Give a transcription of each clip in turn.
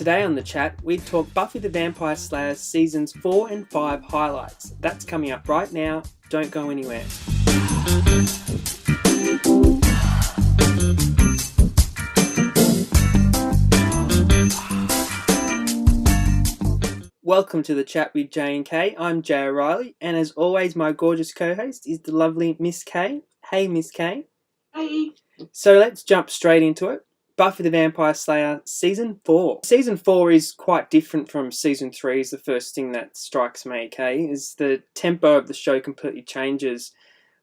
Today on the chat, we talk Buffy the Vampire Slayer Seasons 4 and 5 highlights. That's coming up right now. Don't go anywhere. Welcome to the chat with Jay and Kay. I'm Jay O'Reilly, and as always, my gorgeous co-host is the lovely Miss Kay. Hey, Miss Kay. Hey. So let's jump straight into it. Buffy the Vampire Slayer Season 4. Season 4 is quite different from Season 3 is the first thing that strikes me, Kay, is the tempo of the show completely changes.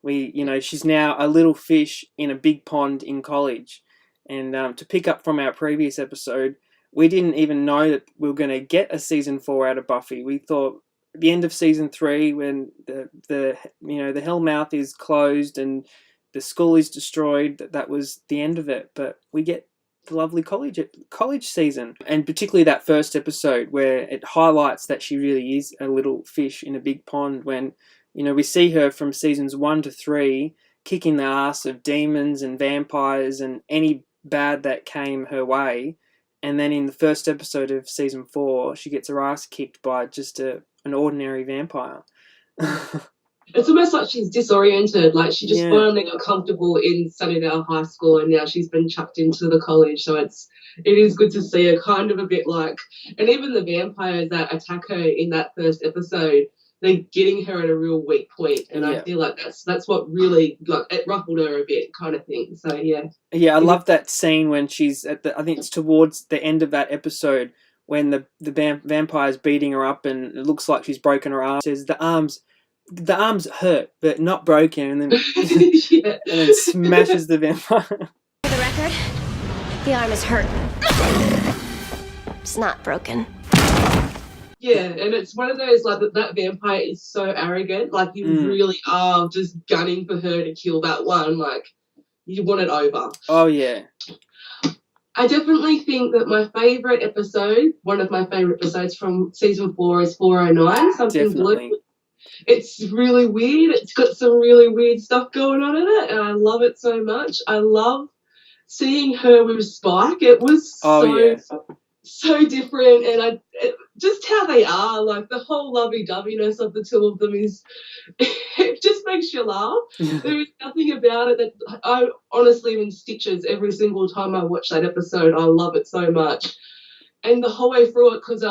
She's now a little fish in a big pond in college. And to pick up from our previous episode, we didn't even know that we were going to get a Season 4 out of Buffy. We thought at the end of Season 3, when the Hellmouth is closed and the school is destroyed, that was the end of it. But we get the lovely college season, and particularly that first episode where it highlights that she really is a little fish in a big pond, when we see her from seasons 1 to 3 kicking the ass of demons and vampires and any bad that came her way, and then in the first episode of season 4 she gets her ass kicked by just an ordinary vampire. It's almost like she's disoriented, like she just finally got comfortable in Sunnydale High School and now she's been chucked into the college. So it is good to see her kind of a bit like, and even the vampires that attack her in that first episode, they're getting her at a real weak point, and I feel like that's what really, like, it ruffled her a bit, kind of thing. So I love that scene when she's I think it's towards the end of that episode when the vampire's beating her up and it looks like she's broken her arm. It says the arms hurt, but not broken, and then and then smashes the vampire. For the record, the arm is hurt. It's not broken. Yeah, and it's one of those, like, that vampire is so arrogant. Like, you really are just gunning for her to kill that one. Like, you want it over. Oh, yeah. I definitely think that my favourite episode, one of my favourite episodes from season 4 is 409, Something Definitely. Blue. It's really weird. It's got some really weird stuff going on in it, and I love it so much. I love seeing her with Spike. It was so different, and just how they are, like the whole lovey-doveyness of the two of them it just makes you laugh. There is nothing about it that I honestly am in stitches every single time I watch that episode. I love it so much. And the whole way through it, because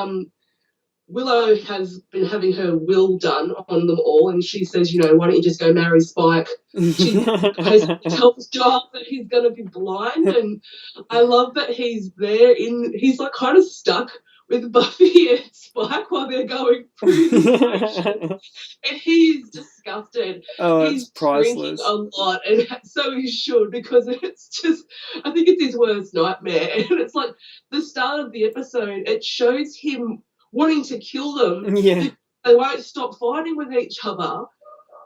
Willow has been having her will done on them all, and she says, why don't you just go marry Spike? She tells Giles that he's going to be blind, and I love that he's there he's like kind of stuck with Buffy and Spike while they're going through this situation. And he's disgusted. Oh, he's it's priceless. Drinking a lot, and so he should, because it's just, I think it's his worst nightmare. And it's like the start of the episode, it shows him wanting to kill them. Yeah. They won't stop fighting with each other.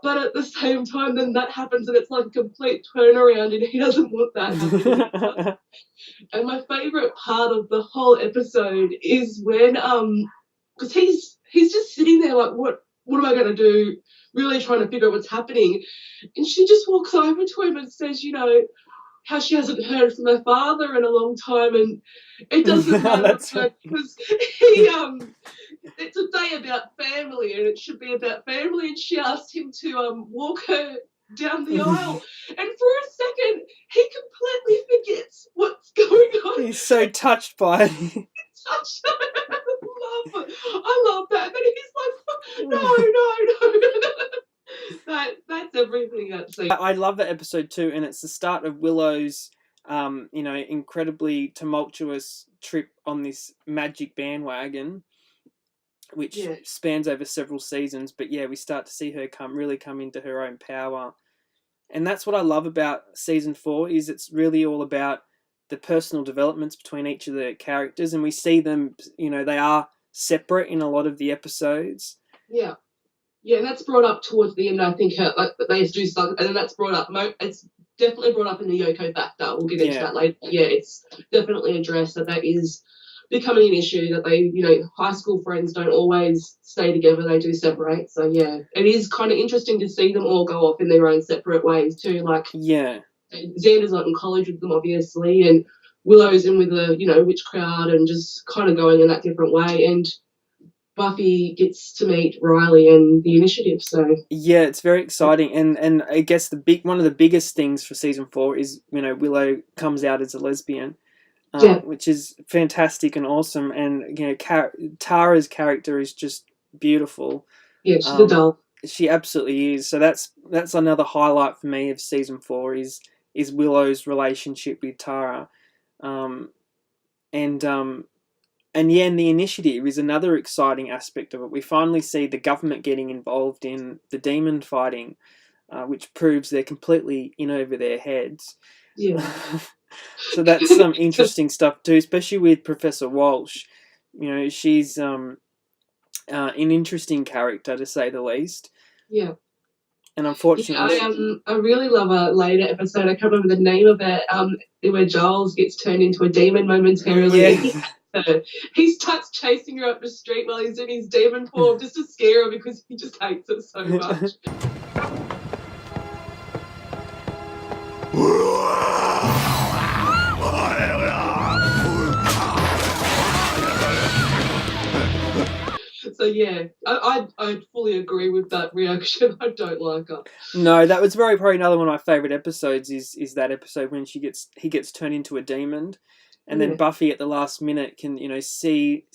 But at the same time, then that happens, and it's like a complete turnaround, and he doesn't want that happening. And my favourite part of the whole episode is when, because he's just sitting there like, what am I going to do? Really trying to figure out what's happening. And she just walks over to him and says, how she hasn't heard from her father in a long time, and it doesn't matter because it's a day about family, and it should be about family, and she asked him to walk her down the aisle, and for a second he completely forgets what's going on. He's so touched by it. I love that. And then he's like, no. That's everything that scene. I love that episode too, and it's the start of Willow's incredibly tumultuous trip on this magic bandwagon, which spans over several seasons. But we start to see her come into her own power. And that's what I love about season 4, is it's really all about the personal developments between each of the characters, and we see them, they are separate in a lot of the episodes. Yeah. Yeah, and that's brought up towards the end, I think, like they do stuff, and then that's brought up, it's definitely brought up in the Yoko factor. We'll get into that later. Yeah, it's definitely addressed that is becoming an issue, that they, high school friends don't always stay together, they do separate. So, it is kind of interesting to see them all go off in their own separate ways too. Like, Xander's not in college with them, obviously, and Willow's in with the, witch crowd and just kind of going in that different way. And Buffy gets to meet Riley and the Initiative. So yeah, it's very exciting, and I guess one of the biggest things for season 4 is Willow comes out as a lesbian, which is fantastic and awesome, and Tara's character is just beautiful. Yeah, she's a doll. She absolutely is. So that's another highlight for me of season 4 is Willow's relationship with Tara, and the Initiative is another exciting aspect of it. We finally see the government getting involved in the demon fighting, which proves they're completely in over their heads. Yeah. So that's some interesting stuff too, especially with Professor Walsh. She's an interesting character to say the least. Yeah. And unfortunately, I really love a later episode. I can't remember the name of it. Where Giles gets turned into a demon momentarily. Yeah. He starts chasing her up the street while he's in his demon form just to scare her because he just hates it so much. So yeah, I fully agree with that reaction. I don't like her. No, that was probably another one of my favourite episodes is that episode when he gets turned into a demon. And then Buffy at the last minute can, see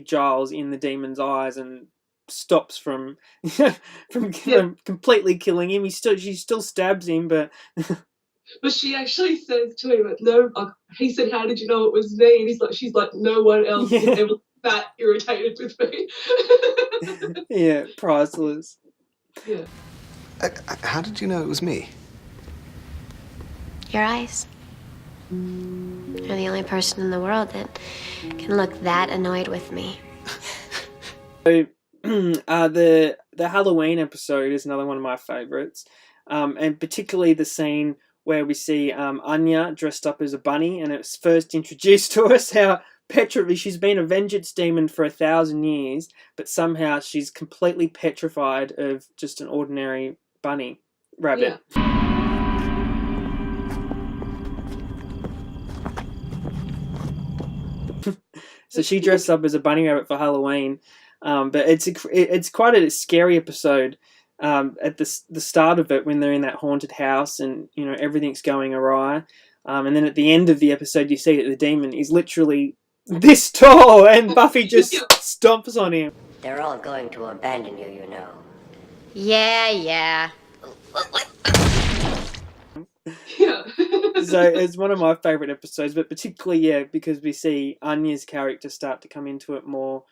Giles in the demon's eyes and stops from completely killing him. She still stabs him, but but she actually says to him, "No." He said, "How did you know it was me?" And she's like, "No one else is ever that irritated with me." Yeah, priceless. Yeah. How did you know it was me? Your eyes. You're the only person in the world that can look that annoyed with me. So, the Halloween episode is another one of my favourites, and particularly the scene where we see Anya dressed up as a bunny, and it's first introduced to us how she's been a vengeance demon for 1,000 years, but somehow she's completely petrified of just an ordinary bunny rabbit. Yeah. So she dressed up as a bunny rabbit for Halloween, but it's quite a scary episode at the start of it when they're in that haunted house and everything's going awry, and then at the end of the episode you see that the demon is literally this tall and Buffy just stomps on him. They're all going to abandon you, you know. Yeah. Yeah. So it's one of my favourite episodes, but particularly, because we see Anya's character start to come into it more,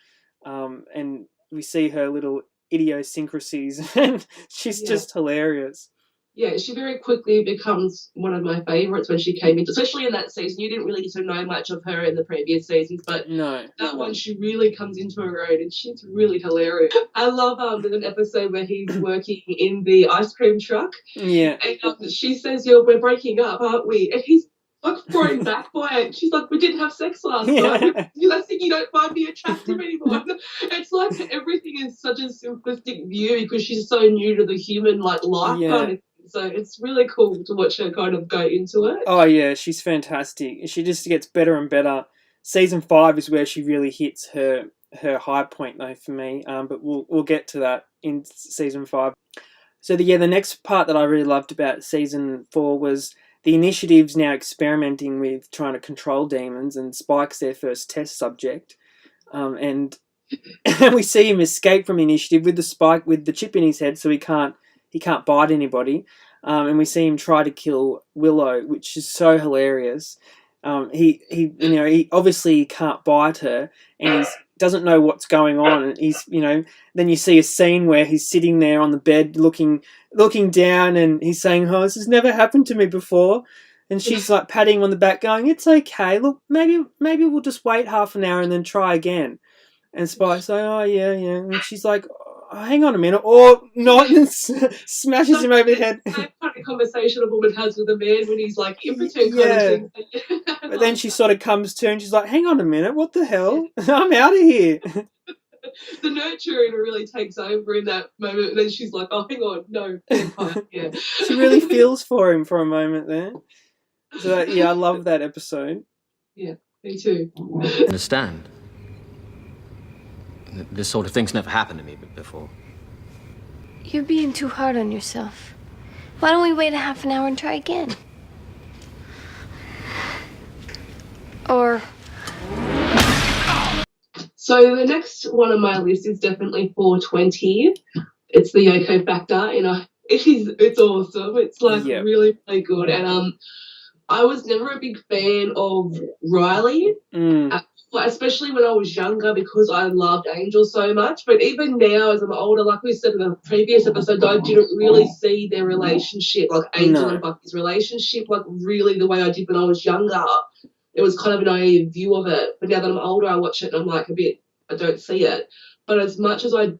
and we see her little idiosyncrasies, and she's just hilarious. Yeah, she very quickly becomes one of my favourites when she came into, especially in that season. You didn't really get to know much of her in the previous seasons, but that one she really comes into her own, and she's really hilarious. I love an episode where he's working in the ice cream truck. Yeah. And she says, "We're breaking up, aren't we?" And he's like thrown back by it. She's like, "We didn't have sex last night. You think you don't find me attractive anymore." It's like everything is such a simplistic view because she's so new to the human life kind of. So it's really cool to watch her kind of go into it. Oh yeah, she's fantastic. She just gets better and better. Season 5 is where she really hits her high point though for me. But we'll get to that in season 5. So the next part that I really loved about season 4 was the Initiative's now experimenting with trying to control demons, and Spike's their first test subject. And we see him escape from the Initiative with the chip in his head, so he can't bite anybody, and we see him try to kill Willow, which is so hilarious. He obviously can't bite her, and he doesn't know what's going on. And he's then you see a scene where he's sitting there on the bed looking down, and he's saying, "Oh, this has never happened to me before." And she's like patting him on the back, going, "It's okay. Look, maybe we'll just wait half an hour and then try again." And Spike's like, "Oh yeah." And she's like, "Oh, hang on a minute," or not, and smashes him over the head. That kind of conversation a woman has with a man when he's like impotent kind of thing. But then she sort of comes to and she's like, "Hang on a minute, what the hell? I'm out of here." The nurturing really takes over in that moment, and then she's like, "Oh, hang on, no, yeah." She really feels for him for a moment there. So I love that episode. Yeah, me too. Understand. This sort of thing's never happened to me before. You're being too hard on yourself. Why don't we wait a half an hour and try again? Or... So the next one on my list is definitely 420. It's the Yoko factor, it's awesome. It's like really, really good. And I was never a big fan of Riley, especially when I was younger, because I loved Angel so much. But even now, as I'm older, like we said in the previous episode, I didn't really see their relationship, like Angel and Buffy's relationship, like really the way I did when I was younger. It was kind of a naive view of it. But now that I'm older, I watch it and I'm like I don't see it. But as much as I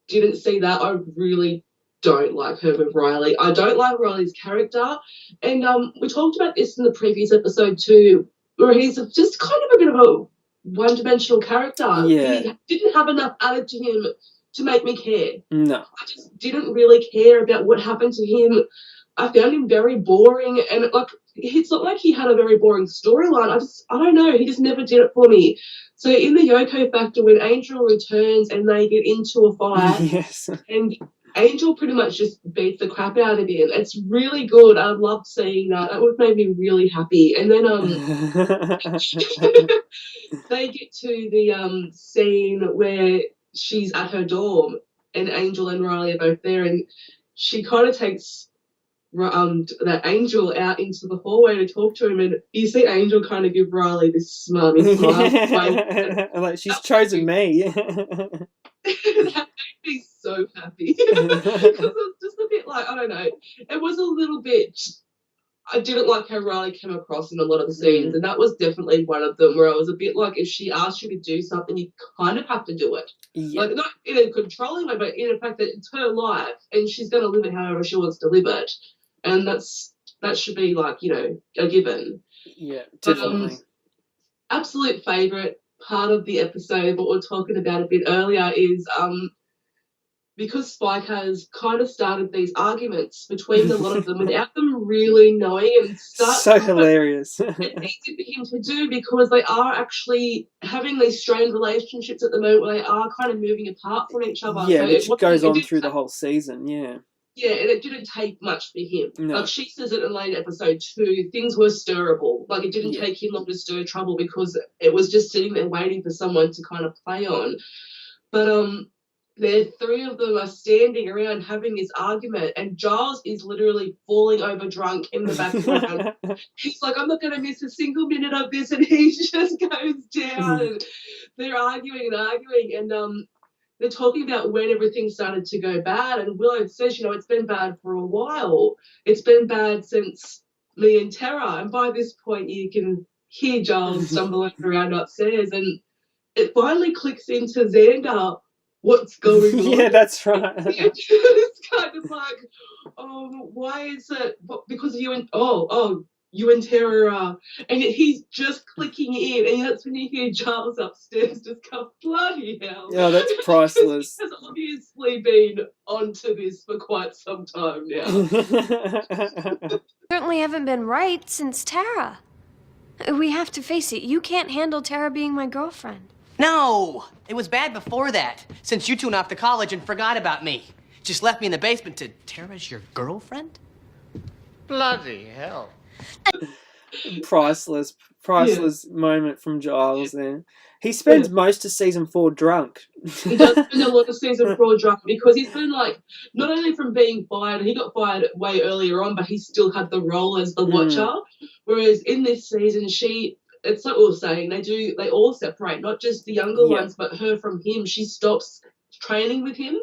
didn't see that, I really don't like her with Riley. I don't like Riley's character. And we talked about this in the previous episode too, where he's just kind of a bit of a one-dimensional character. Yeah. He didn't have enough added to him to make me care. No. I just didn't really care about what happened to him. I found him very boring, and like it's not like he had a very boring storyline. I don't know, he just never did it for me. So in the Yoko factor, when Angel returns and they get into a fight, yes, and Angel pretty much just beats the crap out of him. It's really good. I loved seeing that. That would have made me really happy. And then they get to the scene where she's at her dorm and Angel and Riley are both there, and she kind of takes that Angel out into the hallway to talk to him, and you see Angel kind of give Riley this smarmy smile. like she's chosen me. That made me so happy because it's just a bit like, I don't know, it was a little bit, I didn't like how Riley came across in a lot of the scenes, and that was definitely one of them where I was a bit like, if she asked you to do something, you kind of have to do it. Like, not in a controlling way, but in the fact that it's her life and she's going to live it however she wants to live it. And that should be like, a given. Yeah, definitely. Absolute favourite part of the episode, what we were talking about a bit earlier, is because Spike has kind of started these arguments between a lot of them without them really knowing, and so hilarious. It's easy for him to do because they are actually having these strained relationships at the moment where they are kind of moving apart from each other. Yeah, so which goes on through the whole season, yeah. Yeah, and it didn't take much for him. No. Like she says it in late episode 2, things were stirrable. Like it didn't take him long to stir trouble because it was just sitting there waiting for someone to kind of play on. But the three of them are standing around having this argument, and Giles is literally falling over drunk in the background. He's like, I'm not going to miss a single minute of this, and he just goes down, and they're arguing, and they're talking about when everything started to go bad, and Willow says, it's been bad for a while. It's been bad since me and Tara, and by this point you can hear Giles stumbling around upstairs, and it finally clicks into Xander what's going on. Yeah, that's right. It's kind of like, why is it? Because you and you and Tara are, and he's just clicking in, and that's when you hear Giles upstairs just go, bloody hell. Yeah, that's priceless. He has obviously been onto this for quite some time now. Certainly haven't been right since Tara. We have to face it. You can't handle Tara being my girlfriend. No! It was bad before that, since you two went off to college and forgot about me. Just left me in the basement to Tara's your girlfriend? Bloody hell. Priceless moment from Giles there. He spends most of season 4 drunk. He does spend a lot of season 4 drunk because he's been like, not only from being fired, he got fired way earlier on, but he still had the role as the Watcher. Whereas in this season, it's like we were saying, they all separate, not just the younger ones, but her from him. She stops training with him.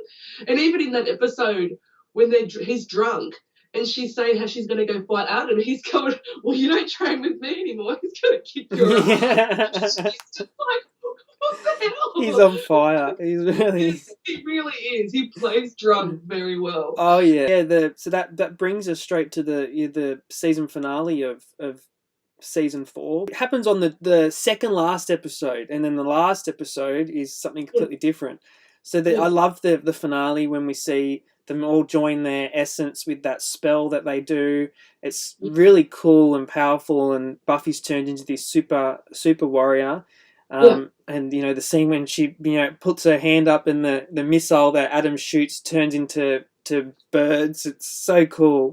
And even in that episode, when he's drunk, and she's saying how she's going to go fight out, and he's going, well, you don't train with me anymore. He's going to kick your ass. She's just like, what the hell? He's on fire. He really is. He plays drunk very well. Oh, yeah. So that brings us straight to the season finale of season 4. It happens on the second last episode, and then the last episode is something completely different. So I love the finale when we see them all join their essence with that spell that they do. It's really cool and powerful, and Buffy's turned into this super warrior. And the scene when she puts her hand up and the missile that Adam shoots turns into birds. It's so cool.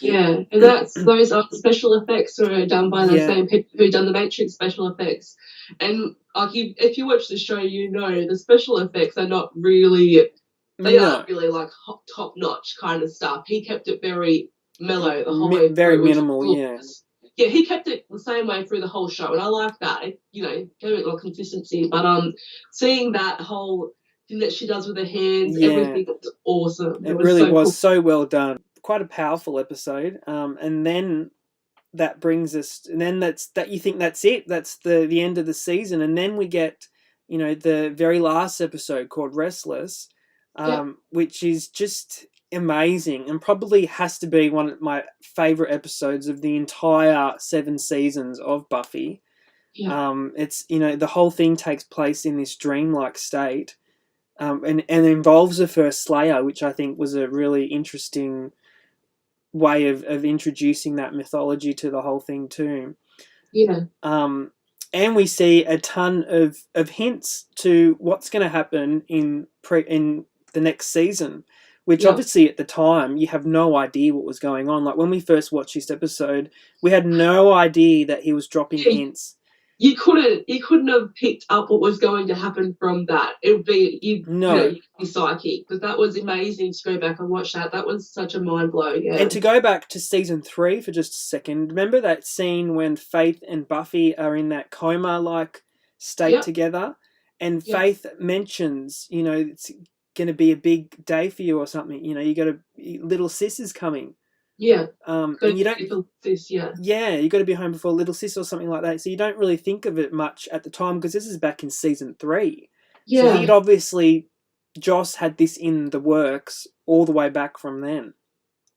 Yeah, and those special effects were done by the same people who done the Matrix special effects. And if you watch the show, the special effects are not really, they aren't really like top notch kind of stuff. He kept it very mellow the whole way through. Very minimal, yeah. Yeah, he kept it the same way through the whole show, and I like that. It, gave it a lot of consistency. But seeing that whole thing that she does with her hands, everything was awesome. It really was so well done. Quite a powerful episode, and then that brings us, and then you think that's it, that's the end of the season, and then we get the very last episode called Restless, which is just amazing and probably has to be one of my favorite episodes of the entire 7 seasons of Buffy. It's the whole thing takes place in this dreamlike state, and involves the first Slayer, which I think was a really interesting way of introducing that mythology to the whole thing too. And we see a ton of hints to what's going to happen in the next season, which obviously at the time you have no idea what was going on. Like when we first watched this episode, we had no idea that he was dropping hints. You couldn't have picked up what was going to happen from that. It would be you'd be psychic, because that was amazing to go back and watch that. That was such a mind blow. Yeah. And to go back to season 3 for just a second, remember that scene when Faith and Buffy are in that coma-like state together, and Faith mentions, it's going to be a big day for you or something. You got little sis is coming. Yeah. And you don't. Little sis, you got to be home before little sis or something like that. So you don't really think of it much at the time, because this is back in season 3. Yeah. So he'd obviously, Joss had this in the works all the way back from then.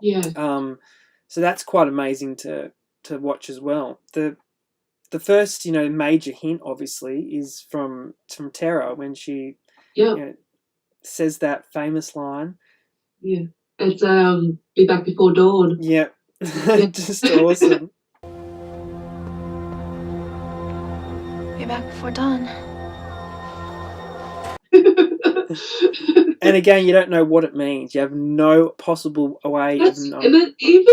Yeah. So that's quite amazing to watch as well. The first major hint obviously is from Tara when she says that famous line. Yeah. It's be back before dawn. Yep. Just awesome. Be back before dawn. And again, you don't know what it means. You have no possible way of knowing. And then even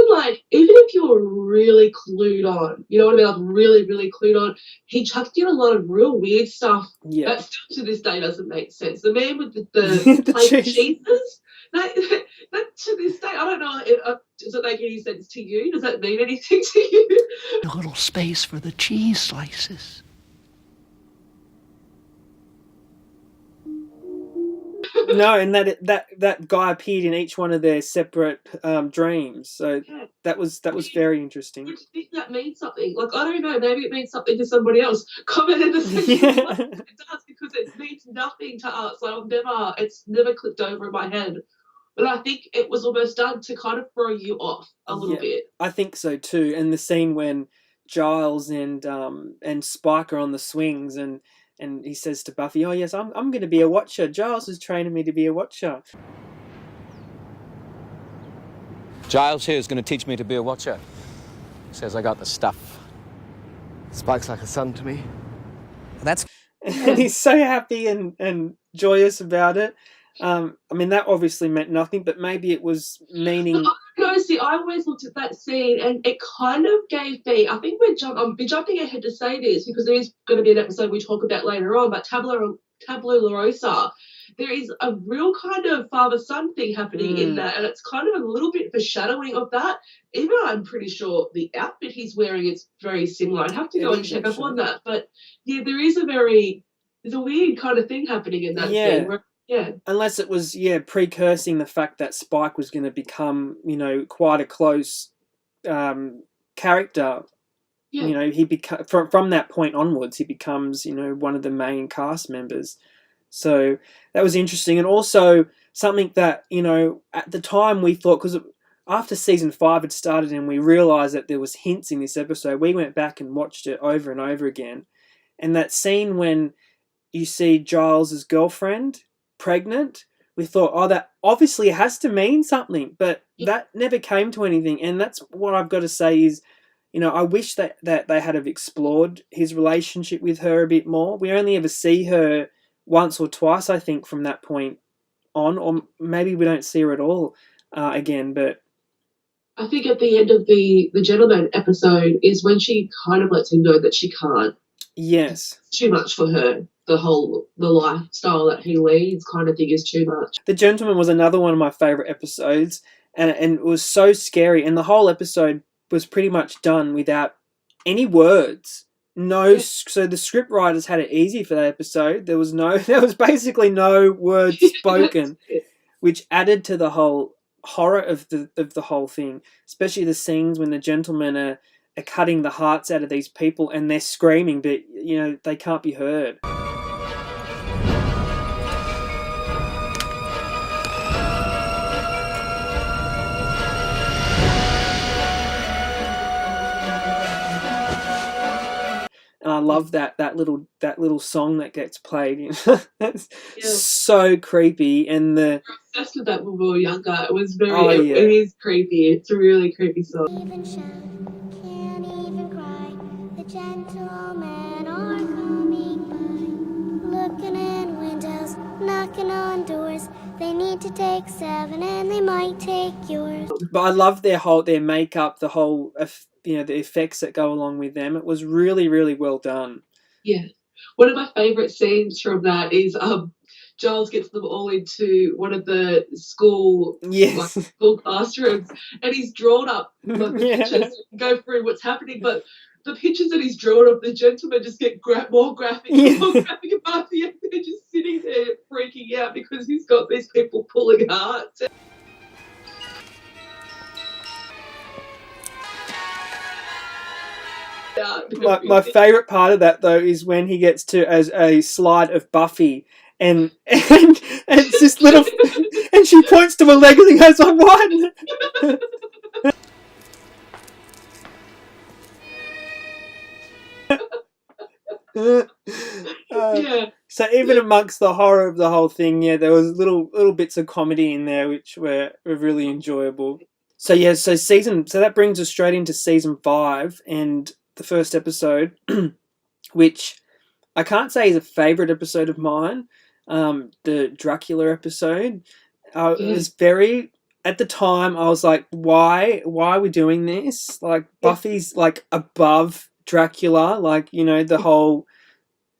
if you were really clued on, you know what I mean, like really, really clued on, he chucked in a lot of real weird stuff that still to this day doesn't make sense. The man with the plate of cheeses, that to this day, I don't know, does it make any sense to you? Does that mean anything to you? A little space for the cheese slices. No, and that guy appeared in each one of their separate dreams. So that was very interesting. Do you think that means something? Like, I don't know, maybe it means something to somebody else. Comment in the section below. It does, because it means nothing to us. It's never clicked over in my head. But I think it was almost done to kind of throw you off a little bit. I think so too. And the scene when Giles and Spike are on the swings, and he says to Buffy, "Oh yes, I'm going to be a watcher. Giles is training me to be a watcher." Giles here is going to teach me to be a watcher. Says I got the stuff. Spike's like a son to me. That's. And he's so happy and joyous about it. I mean, that obviously meant nothing, but maybe it was meaning. No, see, I always looked at that scene, and it kind of gave me. I think I'll be jumping ahead to say this, because there is going to be an episode we talk about later on. But Tabula Rosa, there is a real kind of father-son thing happening in that, and it's kind of a little bit foreshadowing of that. Even I'm pretty sure the outfit he's wearing is very similar. I'd have to go and check up on that, but yeah, there's a weird kind of thing happening in that scene. Yeah. Unless it was, precursing the fact that Spike was going to become, quite a close character. Yeah. He from that point onwards, he becomes, one of the main cast members. So that was interesting. And also something that, you know, at the time we thought, because after season 5 had started and we realised that there was hints in this episode, we went back and watched it over and over again. And that scene when you see Giles's girlfriend pregnant, we thought, oh, that obviously has to mean something, but that never came to anything. And that's what I've got to say is, you know, I wish that they had have explored his relationship with her a bit more. We only ever see her once or twice, I think, from that point on, or maybe we don't see her at all again. But I think at the end of the gentleman episode is when she kind of lets him know that she can't. Yes. It's too much for her. The lifestyle that he leads kind of thing is too much. The Gentleman was another one of my favourite episodes, and it was so scary, and the whole episode was pretty much done without any words. So the script writers had it easy for that episode. There was basically no words spoken, which added to the whole horror of the whole thing, especially the scenes when the gentlemen are cutting the hearts out of these people and they're screaming, but you know they can't be heard. And I love that little song that gets played. That's so creepy. And we were obsessed with that when we were younger. It was very. It is creepy. It's a really creepy song. Even shout, can't even cry. The gentlemen are coming by, looking in windows, knocking on doors. They need to take 7 and they might take yours. But I love their makeup, the whole, you know, the effects that go along with them. It was really, really well done. Yeah. One of my favourite scenes from that is Giles gets them all into one of the school classrooms, and he's drawn up the pictures and go through what's happening, but the pictures that he's drawn of the gentlemen just get more graphic and more graphic, and by the end they're just sitting there freaking out because he's got these people pulling hearts. My favourite part of that though is when he gets to as a slide of Buffy and it's this little and she points to her leg and he goes like, what? So even amongst the horror of the whole thing, there was little bits of comedy in there which were really enjoyable. So so that brings us straight into season 5 and the first episode, which I can't say is a favourite episode of mine. The Dracula episode. It was very, at the time I was like, why are we doing this? Like Buffy's like above Dracula, like, you know, the whole,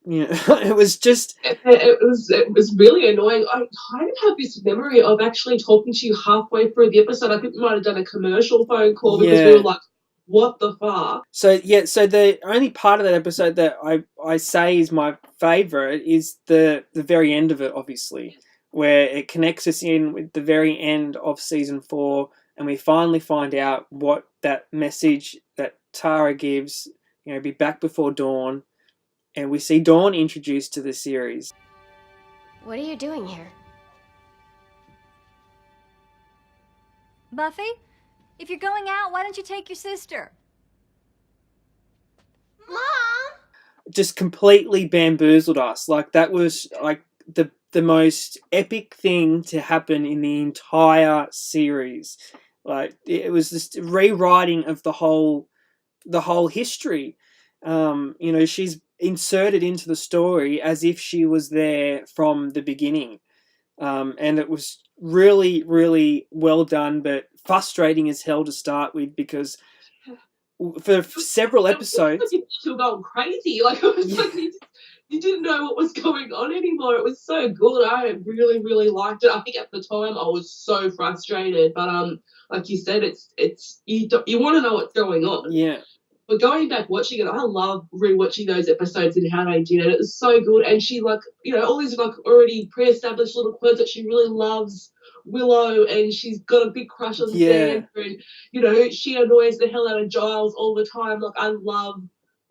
you know, it was just it was really annoying. I kind of have this memory of actually talking to you halfway through the episode. I think we might have done a commercial phone call because we were like, what the fuck? So the only part of that episode that I say is my favourite is the very end of it, obviously, where it connects us in with the very end of season 4, and we finally find out what that message that Tara gives, you know, be back before dawn, and we see Dawn introduced to the series. What are you doing here? Buffy? If you're going out, why don't you take your sister? Mom! Just completely bamboozled us. Like, that was like the most epic thing to happen in the entire series. Like, it was just rewriting of the whole history. You know, she's inserted into the story as if she was there from the beginning. And it was really, really well done, but frustrating as hell to start with because for several episodes... You were going crazy. Like, it was like you didn't know what was going on anymore. It was so good. I really, really liked it. I think at the time I was so frustrated, but like you said, it's you want to know what's going on. Yeah. But going back watching it, I love rewatching those episodes and how they did it. It was so good. And she, like, you know, all these like already pre-established little quirks that she really loves Willow, and she's got a big crush on Sandra, and, you know, she annoys the hell out of Giles all the time. Like, I love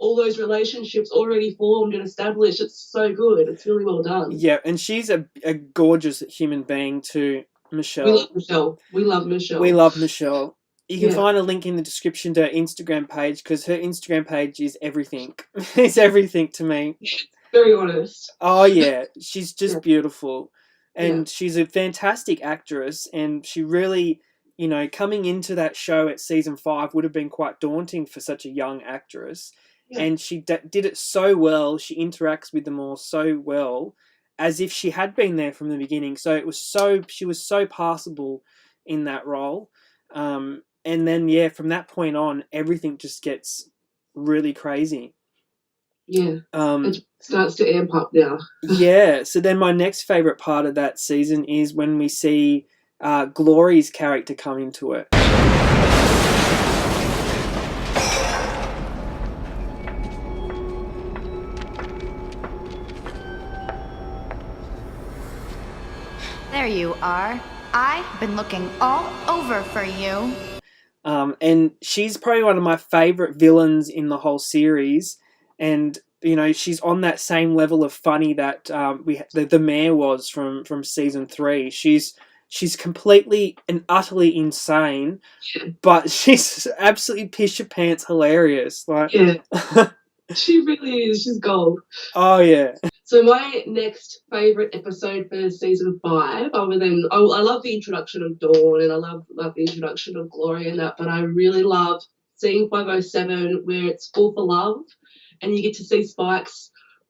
all those relationships already formed and established. It's so good. It's really well done. Yeah, and she's a gorgeous human being too, Michelle. We love Michelle. We love Michelle. We love Michelle. You can Yeah. find a link in the description to her Instagram page, because her Instagram page is everything. It's everything to me. Very honest. Oh, yeah. She's just Yeah. beautiful. And Yeah. she's a fantastic actress. And she really, you know, coming into that show at season 5 would have been quite daunting for such a young actress. Yeah. And she did it so well. She interacts with them all so well, as if she had been there from the beginning. So she was so passable in that role. And then, yeah, from that point on, everything just gets really crazy. Yeah. It starts to amp up now. Yeah. So then my next favourite part of that season is when we see Glory's character come into it. There you are. I've been looking all over for you. And she's probably one of my favourite villains in the whole series. And, you know, she's on that same level of funny that the mayor was from season 3. She's completely and utterly insane, but she's absolutely piss your pants hilarious. Like, yeah. She really is. She's gold. Oh, yeah. So my next favourite episode for season 5, other than I love the introduction of Dawn, and I love the introduction of Glory and that, but I really love seeing 507 where it's Fall for Love, and you get to see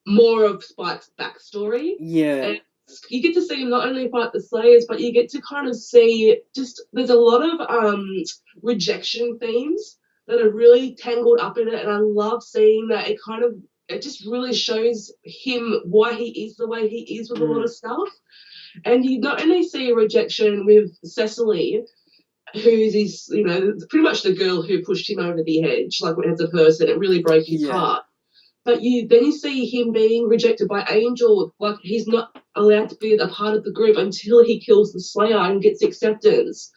more of Spike's backstory. Yeah. And you get to see him not only fight the Slayers, but you get to kind of see there's a lot of rejection themes that are really tangled up in it, and I love seeing that. It just really shows him why he is the way he is with a lot of stuff. And you not only see a rejection with Cecily, who's his, you know, pretty much the girl who pushed him over the edge, like as a person, it really broke his heart. But then you see him being rejected by Angel, like he's not allowed to be a part of the group until he kills the Slayer and gets acceptance.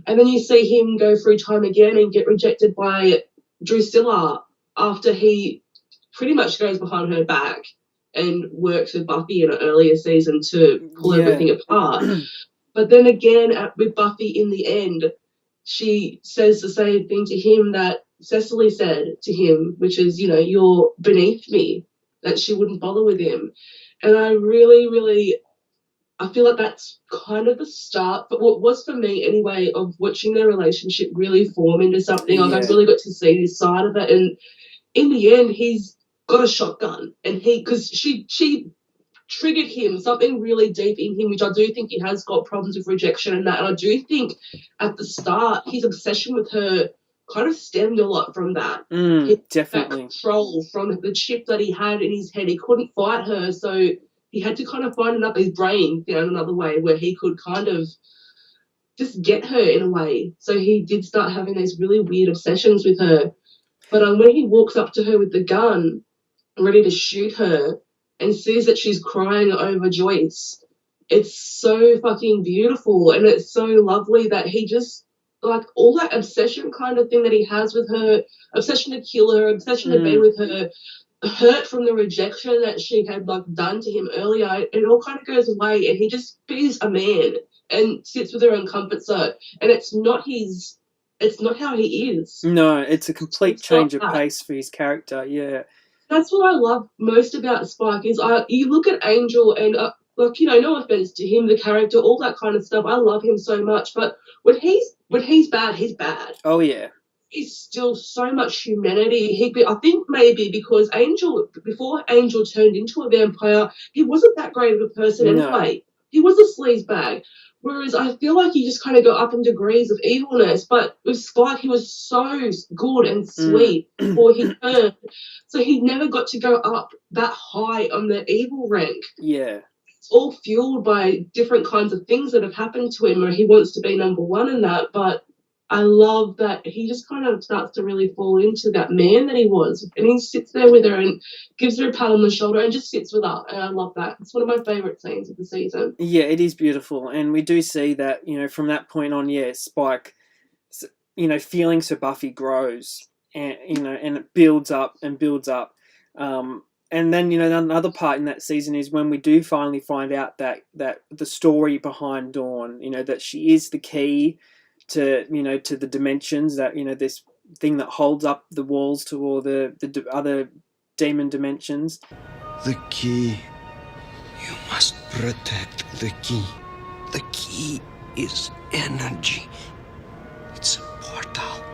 And then you see him go through time again and get rejected by Drusilla after he pretty much goes behind her back and works with Buffy in an earlier season to pull everything apart. But then again, with Buffy in the end, she says the same thing to him that Cecily said to him, which is, you know, you're beneath me, that she wouldn't bother with him. And I really, really, I feel like that's kind of the start, but what was for me anyway, of watching their relationship really form into something. Like I really got to see this side of it. And in the end, he's got a shotgun, and because she triggered him, something really deep in him, which I do think he has got problems with rejection and that. And I do think at the start, his obsession with her kind of stemmed a lot from that. Definitely. That control from the chip that he had in his head. He couldn't fight her, so he had to kind of find his brain found another way where he could kind of just get her in a way. So he did start having these really weird obsessions with her. But when he walks up to her with the gun, ready to shoot her, and sees that she's crying over Joyce, it's so fucking beautiful, and it's so lovely that he just, like, all that obsession kind of thing that he has with her, obsession to kill her, obsession to be with her, hurt from the rejection that she had, like, done to him earlier, it all kind of goes away, and he just is a man and sits with her in comfort zone, and it's not how he is. No, it's a complete change of pace for his character, yeah. That's what I love most about Spike is you look at Angel and, like, you know, no offense to him, the character, all that kind of stuff. I love him so much, but when he's bad, he's bad. Oh, yeah. He's still so much humanity. I think maybe because before Angel turned into a vampire, he wasn't that great of a person anyway. He was a sleazebag. Whereas I feel like he just kind of got up in degrees of evilness. But with Spike, he was so good and sweet before he turned. So he never got to go up that high on the evil rank. Yeah. It's all fueled by different kinds of things that have happened to him where he wants to be number one in that. But I love that he just kind of starts to really fall into that man that he was. And he sits there with her and gives her a pat on the shoulder and just sits with her. And I love that. It's one of my favourite scenes of the season. Yeah, it is beautiful. And we do see that, you know, from that point on, Spike, you know, feelings for Buffy grows. and and it builds up and builds up. And then another part in that season is when we do finally find out that the story behind Dawn, that she is the key to to the dimensions, that this thing that holds up the walls to all the other demon dimensions. The key. You must protect the key. The key is energy. It's a portal.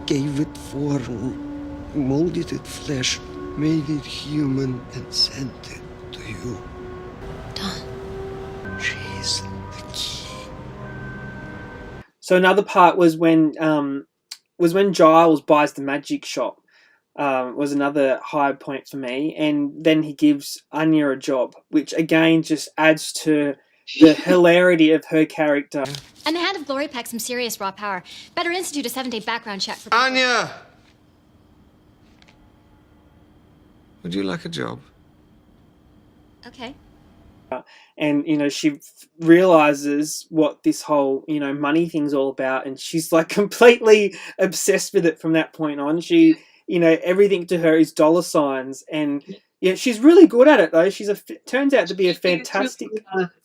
Gave it form, molded it flesh, made it human, and sent it to you. Dawn. She's the key. So another part was when Giles buys the magic shop. Was another high point for me, and then he gives Anya a job, which again just adds to the hilarity of her character. And the hand of Glory packed some serious raw power. Better institute a 7-day background check for... Anya! Would you like a job? Okay. And she realizes what this whole money thing's all about, and she's like completely obsessed with it from that point on. She everything to her is dollar signs, and she's really good at it though. Turns out to be a fantastic.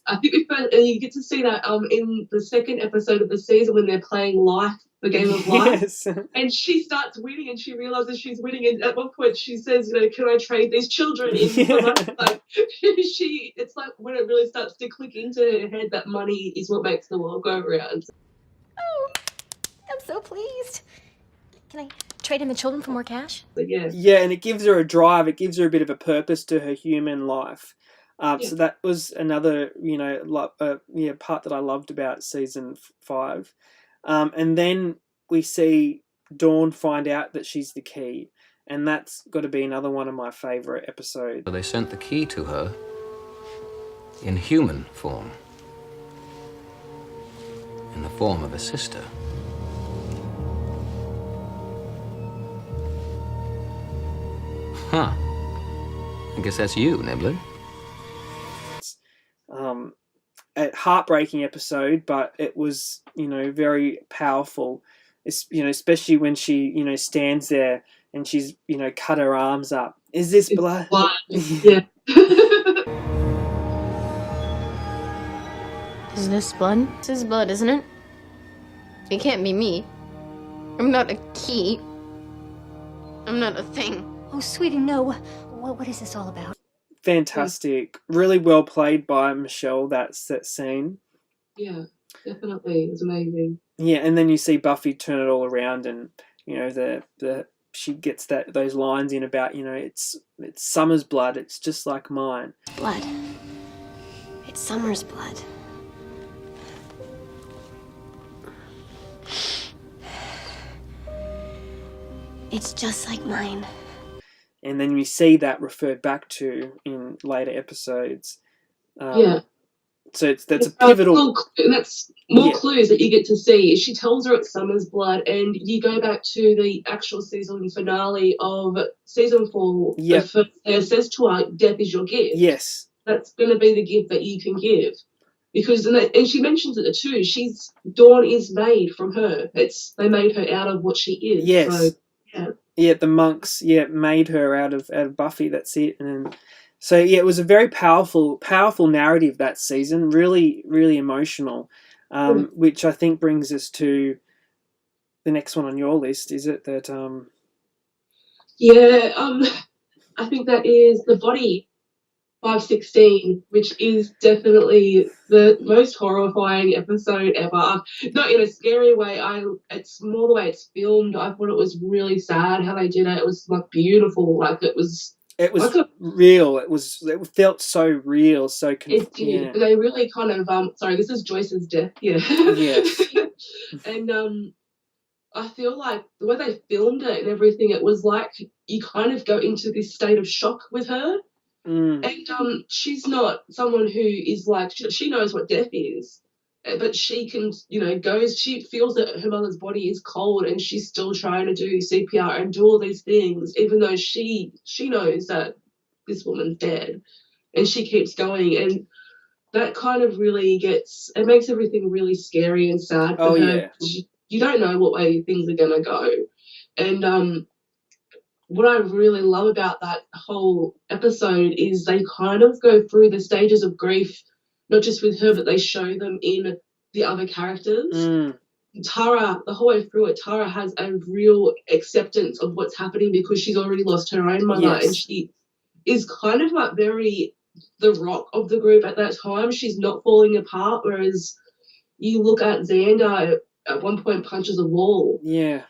I think you get to see that in the second episode of the season when they're playing Life, the game of life. Yes. And she starts winning, and she realizes she's winning, and at one point she says, "Can I trade these children in for money?" Like, it's like when it really starts to click into her head that money is what makes the world go around. Oh, I'm so pleased. Can I trade in the children for more cash? Yeah, and it gives her a drive. It gives her a bit of a purpose to her human life. So that was another, part that I loved about season 5. And then we see Dawn find out that she's the key, and that's got to be another one of my favourite episodes. So they sent the key to her in human form, in the form of a sister. Huh. I guess that's you, Nibbler. A heartbreaking episode, but it was, very powerful. It's, especially when she, stands there and she's, cut her arms up. Is this blood? Yeah. Is this blood? This is blood, isn't it? It can't be me. I'm not a key. I'm not a thing. Oh, sweetie, no. What is this all about? Fantastic. Really well played by Michelle, that scene. Yeah, definitely. It was amazing. Yeah, and then you see Buffy turn it all around, and she gets those lines in about, it's Summer's blood, it's just like mine. Blood. It's Summer's blood. It's just like mine. And then we see that referred back to in later episodes. So that's a pivotal... That's more clues that you get to see. She tells her it's Summer's blood, and you go back to the actual season finale of season 4. Yep. It says to her, death is your gift. Yes. That's going to be the gift that you can give. Because, and she mentions it too, Dawn is made from her. They made her out of what she is. Yes. So, yeah. Yeah, the monks, made her out of Buffy, that's it. And so, it was a very powerful narrative that season, really, really emotional, which I think brings us to the next one on your list, is it? That I think that is The Body, 516, which is definitely the most horrifying episode ever. Not in a scary way. It's more the way it's filmed. I thought it was really sad how they did it. It was like beautiful. Like it was real. It felt so real. So it did. Yeah. They really kind of sorry, this is Joyce's death. Yeah. Yes. And I feel like the way they filmed it and everything, it was like you kind of go into this state of shock with her. Mm. And she's not someone who is like, she knows what death is, but she can, she feels that her mother's body is cold, and she's still trying to do CPR and do all these things, even though she knows that this woman's dead, and she keeps going. And that kind of really it makes everything really scary and sad for her. Yeah. You don't know what way things are going to go. And what I really love about that whole episode is they kind of go through the stages of grief, not just with her, but they show them in the other characters. Tara, the whole way through it, Tara has a real acceptance of what's happening because she's already lost her own mother, and she is kind of like very the rock of the group at that time. She's not falling apart, whereas you look at Xander at one point punches a wall. Yeah.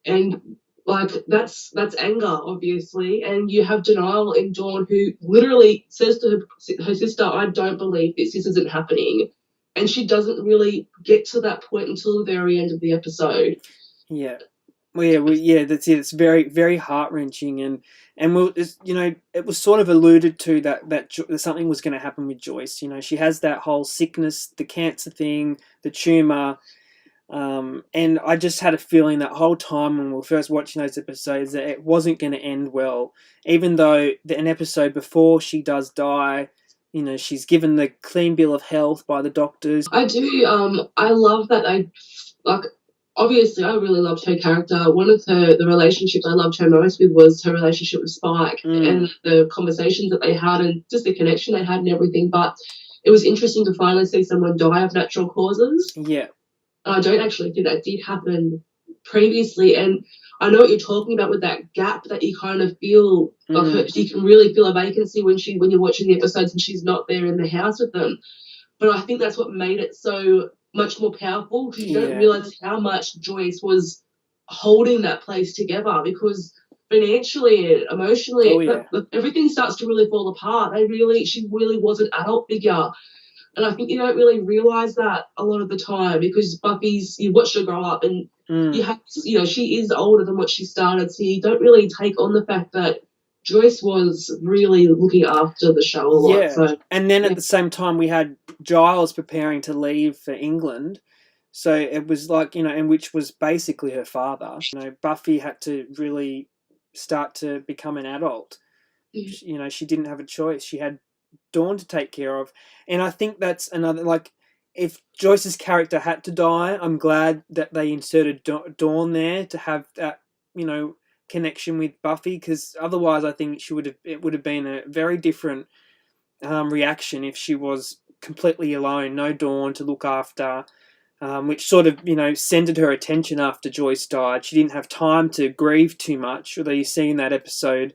And like that's anger, obviously, and you have Denial in Dawn, who literally says to her sister, "I don't believe this isn't happening," and she doesn't really get to that point until the very end of the episode. Yeah. Well, yeah, that's it. It's very, very heart-wrenching, and it was sort of alluded to that something was going to happen with Joyce. She has that whole sickness, the cancer thing, the tumor, and I just had a feeling that whole time when we were first watching those episodes that it wasn't going to end well. Even though an episode before she does die, she's given the clean bill of health by the doctors. I do. I love that obviously, I really loved her character. One of the relationships I loved her most with was her relationship with Spike and the conversations that they had and just the connection they had and everything. But it was interesting to finally see someone die of natural causes. Yeah. And I don't actually think that did happen previously. And I know what you're talking about with that gap that you kind of feel, like you can really feel a vacancy when you're watching the episodes and she's not there in the house with them. But I think that's what made it so much more powerful, because you don't realise how much Joyce was holding that place together, because financially and emotionally everything starts to really fall apart. She really was an adult figure, and I think you don't really realise that a lot of the time, because you watch her grow up and you have, she is older than what she started, so you don't really take on the fact that Joyce was really looking after the show a lot. Yeah, so, and then at the same time we had Giles preparing to leave for England, so it was like, and which was basically her father. Buffy had to really start to become an adult. She didn't have a choice. She had Dawn to take care of, and I think that's another, like, if Joyce's character had to die, I'm glad that they inserted Dawn there to have that, connection with Buffy, because otherwise I think it would have been a very different reaction if she was completely alone, no Dawn to look after, which sort of centered her attention after Joyce died. She didn't have time to grieve too much, although you see in that episode,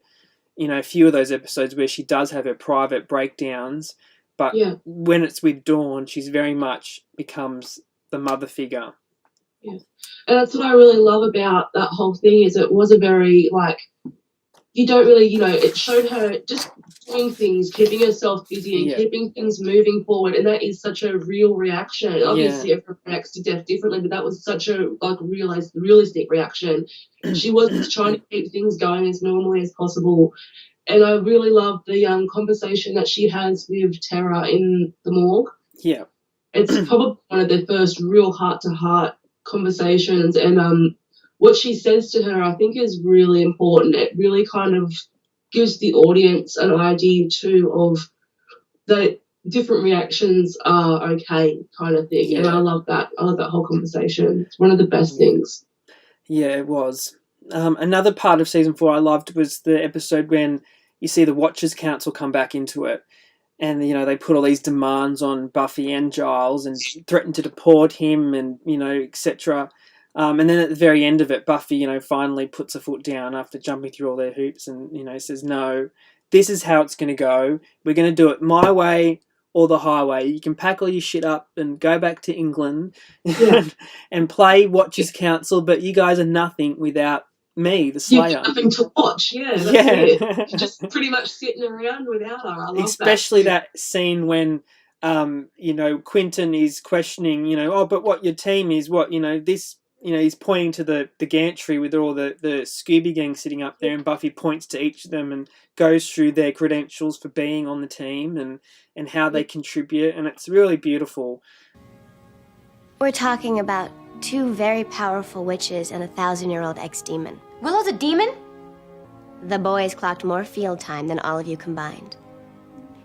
a few of those episodes where she does have her private breakdowns, but when it's with Dawn, she's very much becomes the mother figure. Yeah. And that's what I really love about that whole thing, is it was a very, you don't really, it showed her just doing things, keeping herself busy and keeping things moving forward, and that is such a real reaction. Obviously, everyone reacts to death differently, but that was such a realistic reaction. She was just trying to keep things going as normally as possible, and I really love the conversation that she has with Tara in the morgue. Yeah, it's probably one of their first real heart-to-heart conversations, and what she says to her, I think, is really important. It really kind of gives the audience an idea too of that different reactions are okay, kind of thing. And I love that. I love that whole conversation. It's one of the best things. Yeah, it was. Another part of season 4 I loved was the episode when you see the Watchers Council come back into it. And, they put all these demands on Buffy and Giles and threaten to deport him and, etc. And then at the very end of it, Buffy, finally puts her foot down after jumping through all their hoops and, says, no, this is how it's going to go. We're going to do it my way or the highway. You can pack all your shit up and go back to England and play Watchers Council, but you guys are nothing without me, the Slayer. You've nothing to watch, that's it. You're just pretty much sitting around without her. I love especially that scene when, Quentin is questioning, but what your team is, what, this, he's pointing to the gantry with all the Scooby Gang sitting up there, and Buffy points to each of them and goes through their credentials for being on the team and how they contribute, and it's really beautiful. We're talking about 2 very powerful witches and a 1,000-year-old ex-demon. Willow's a demon? The boy's clocked more field time than all of you combined.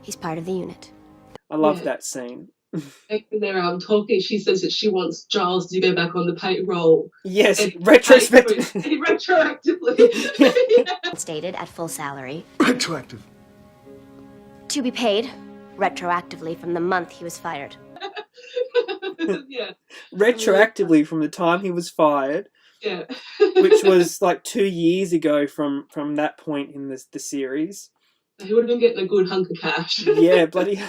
He's part of the unit. I love that scene. when they're talking, she says that she wants Giles to go back on the payroll. Yes, retrospectively. Stated at full salary. Retroactive. To be paid retroactively from the month he was fired. Yeah. Retroactively from the time he was fired. Yeah. Which was like 2 years ago from that point in the series. He would have been getting a good hunk of cash. Yeah, bloody.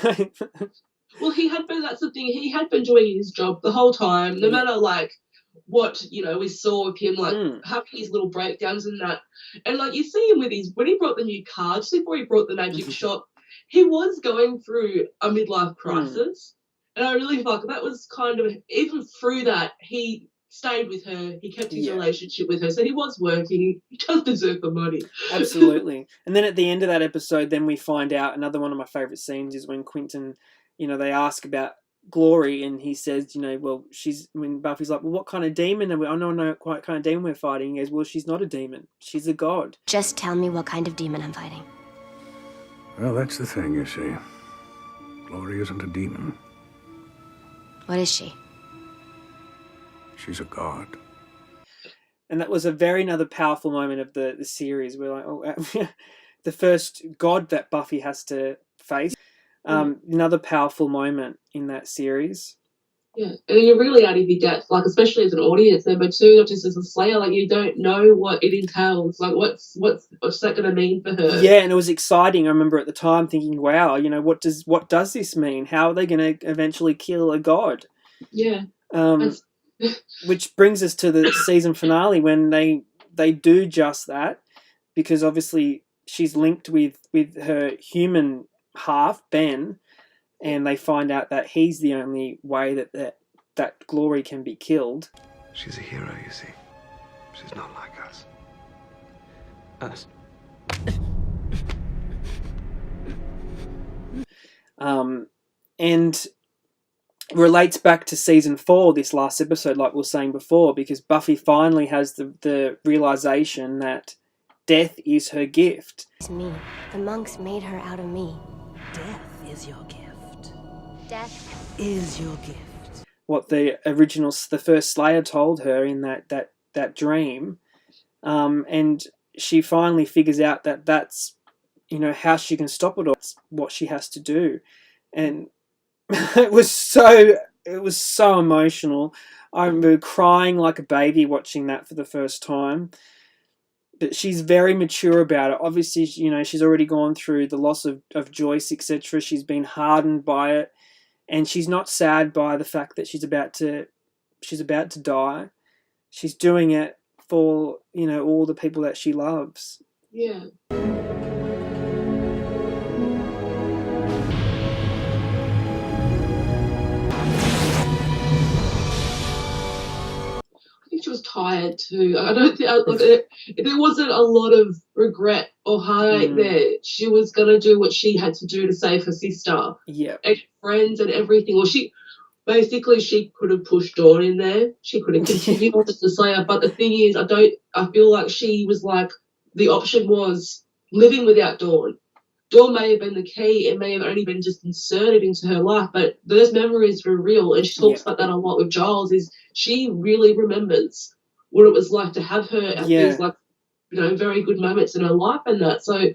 Well, that's the thing. He had been doing his job the whole time, no matter like what, we saw of him, like having his little breakdowns and that. And like you see him with when he brought the new car, just before he brought the magic shop, he was going through a midlife crisis. And I really felt like that was kind of, even through that, he stayed with her, he kept his relationship with her, so he was working, he does deserve the money. Absolutely. And then at the end of that episode, then we find out, another one of my favourite scenes is when Quentin, they ask about Glory, and he says, when Buffy's like, well, what kind of demon are we? I don't know what kind of demon we're fighting. He goes, well, she's not a demon, she's a god. Just tell me what kind of demon I'm fighting. Well, that's the thing, you see. Glory isn't a demon. What is she? She's a god. And that was another powerful moment of the series. We're like, the first god that Buffy has to face. Another powerful moment in that series. Yeah, and you're really out of your depth, like especially as an audience member too, not just as a Slayer. Like you don't know what it entails. Like what's that going to mean for her? Yeah, and it was exciting. I remember at the time thinking, "Wow, what does this mean? How are they going to eventually kill a god?" Yeah. Which brings us to the season finale when they do just that, because obviously she's linked with her human half, Ben, and they find out that he's the only way that Glory can be killed. She's a hero, you see. She's not like us. Us. And relates back to season 4, this last episode, like we were saying before, because Buffy finally has the realization that death is her gift. It's me. The monks made her out of me. Death is your gift. Death is your gift. What the first Slayer told her in that dream, and she finally figures out that that's how she can stop it all. It's what she has to do, and it was so emotional. I remember crying like a baby watching that for the first time. But she's very mature about it. Obviously, she's already gone through the loss of Joyce, etc. She's been hardened by it, and she's not sad by the fact that she's about to die. She's doing it for all the people that she loves. Yeah. She was tired too. I don't think there wasn't a lot of regret or heartache there. She was gonna do what she had to do to save her sister, and friends and everything. Or she could have pushed Dawn in there. She could have continued on as the Slayer. But the thing is, I feel like she was like the option was living without Dawn. Dawn may have been the key. It may have only been just inserted into her life, but those memories were real. And she talks about that a lot with Giles. Is she really remembers what it was like to have her at these very good moments in her life and that. So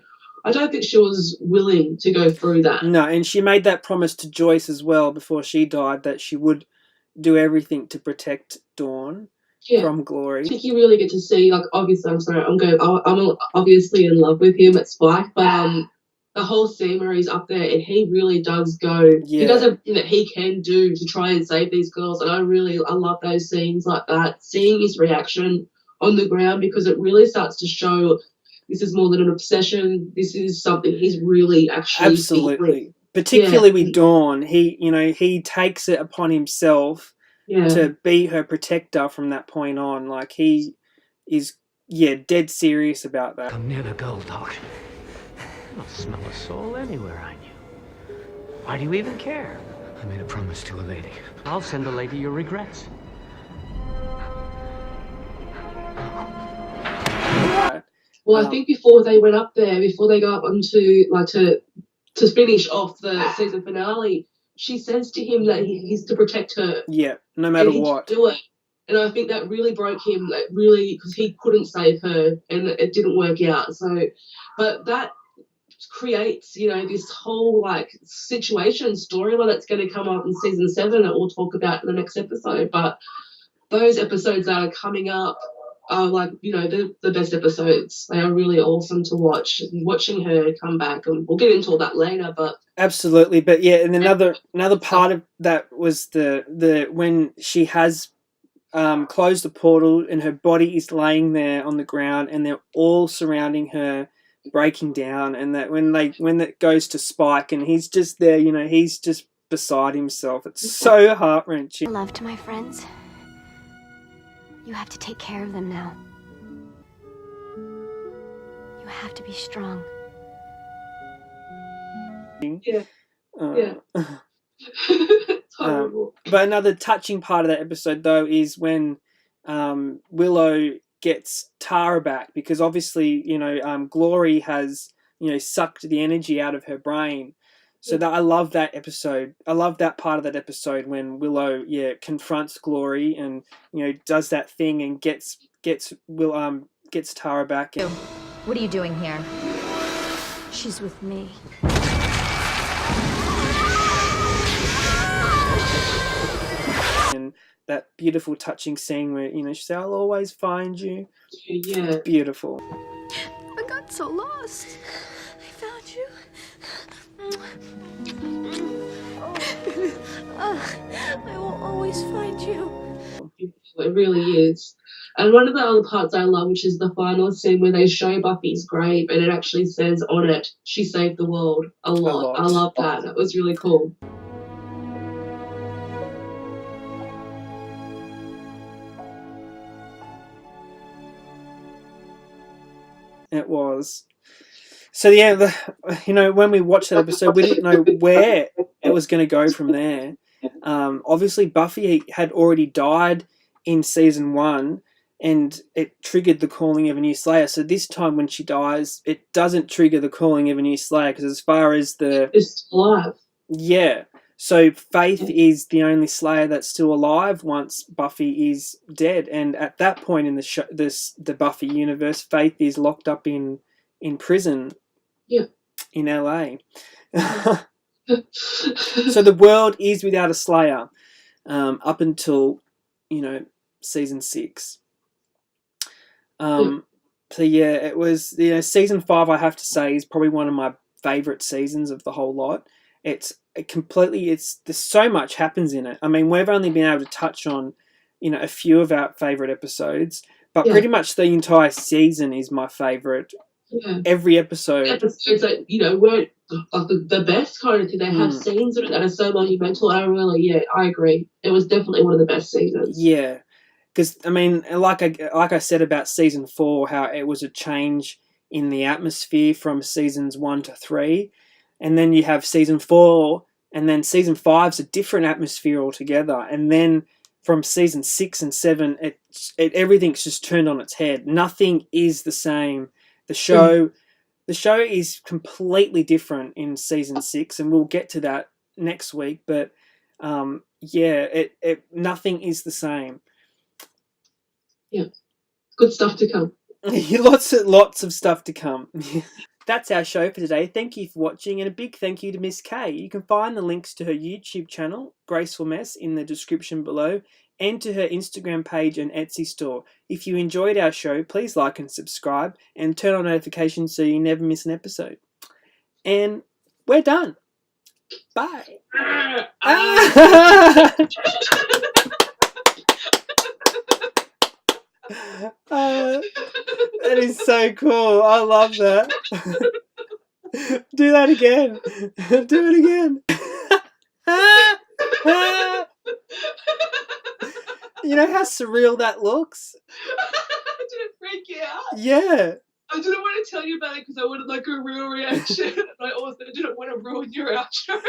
I don't think she was willing to go through that. No, and she made that promise to Joyce as well before she died that she would do everything to protect Dawn from Glory. I think you really get to see, obviously, I'm obviously in love with him at Spike, but the whole scene where he's up there and he really does go, he does everything that he can do to try and save these girls, and I love those scenes like that, seeing his reaction on the ground, because it really starts to show this is more than an obsession, this is something he's really actually absolutely, particularly with Dawn. He takes it upon himself to be her protector from that point on. Like, he is dead serious about that. Come near the girl, Doc. I don't smell a soul anywhere on you. Why do you even care? I made a promise to a lady. I'll send the lady your regrets. Well, I think before they went up there, before they go up onto to finish off the season finale, she says to him that he's to protect her. Yeah, no matter and what. Do it. And I think that really broke him, like really, because he couldn't save her and it didn't work out. So, but that creates, you know, this whole like situation storyline that's going to come up in season 7 that we'll talk about in the next episode. But those episodes that are coming up are like, you know, the best episodes. They are really awesome to watch. Watching her come back, and we'll get into all that later, but absolutely. But yeah, and another part of that was the when she has closed the portal and her body is laying there on the ground and they're all surrounding her, breaking down, and that when it goes to Spike and he's just there, you know, he's just beside himself. It's so heart-wrenching. Love to my friends. You have to take care of them now. You have to be strong. Yeah. It's horrible. But another touching part of that episode, though, is when Willow gets Tara back, because obviously, you know, Glory has, you know, sucked the energy out of her brain. So that I love that episode. I love that part of that episode when Willow, confronts Glory and, you know, does that thing and gets Tara back. What are you doing here? She's with me. And that beautiful, touching scene where, you know, she said, "I'll always find you." Yeah. Beautiful. I got so lost. I found you. I will always find you. It really is. And one of the other parts I love, which is the final scene where they show Buffy's grave and it actually says on it, "She saved the world." A lot. I love that. That was really cool. It was. So yeah, you know, when we watched that episode, we didn't know where it was going to go from there. Obviously, Buffy had already died in season 1, and it triggered the calling of a new Slayer. So this time, when she dies, it doesn't trigger the calling of a new Slayer, because as far as it's alive. Yeah. So Faith is the only Slayer that's still alive once Buffy is dead, and at that point in the Buffy universe, Faith is locked up in prison. Yeah. In LA. So the world is without a Slayer up until, you know, season 6. So yeah, it was, you know, season 5, I have to say, is probably one of my favorite seasons of the whole lot. There's so much happens in it. I mean, we've only been able to touch on, you know, a few of our favorite episodes, but pretty much the entire season is my favorite. Yeah. Every episode. Episodes that, you know, weren't like the best kind of thing. They have scenes in it that are so monumental. I agree. It was definitely one of the best seasons. Yeah. Because, I mean, like I said about season 4, how it was a change in the atmosphere from seasons 1 to 3. And then you have season 4, and then season 5's a different atmosphere altogether. And then from season 6 and 7, everything's just turned on its head. Nothing is the same. The show is completely different in season 6, and we'll get to that next week. But nothing is the same. Yeah, good stuff to come. lots of stuff to come. That's our show for today. Thank you for watching, and a big thank you to Miss K. You can find the links to her YouTube channel, Gracefullmess, in the description below, and to her Instagram page and Etsy store. If you enjoyed our show, please like and subscribe, and turn on notifications so you never miss an episode. And we're done. Bye. That is so cool. I love that. Do that again. Do it again. You know how surreal that looks? Did it freak you out? Yeah. I didn't want to tell you about it because I wanted like a real reaction. And I also didn't want to ruin your outro.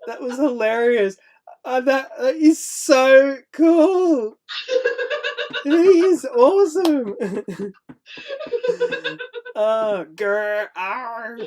That was hilarious. That is so cool. He is awesome. Oh, grr, arr.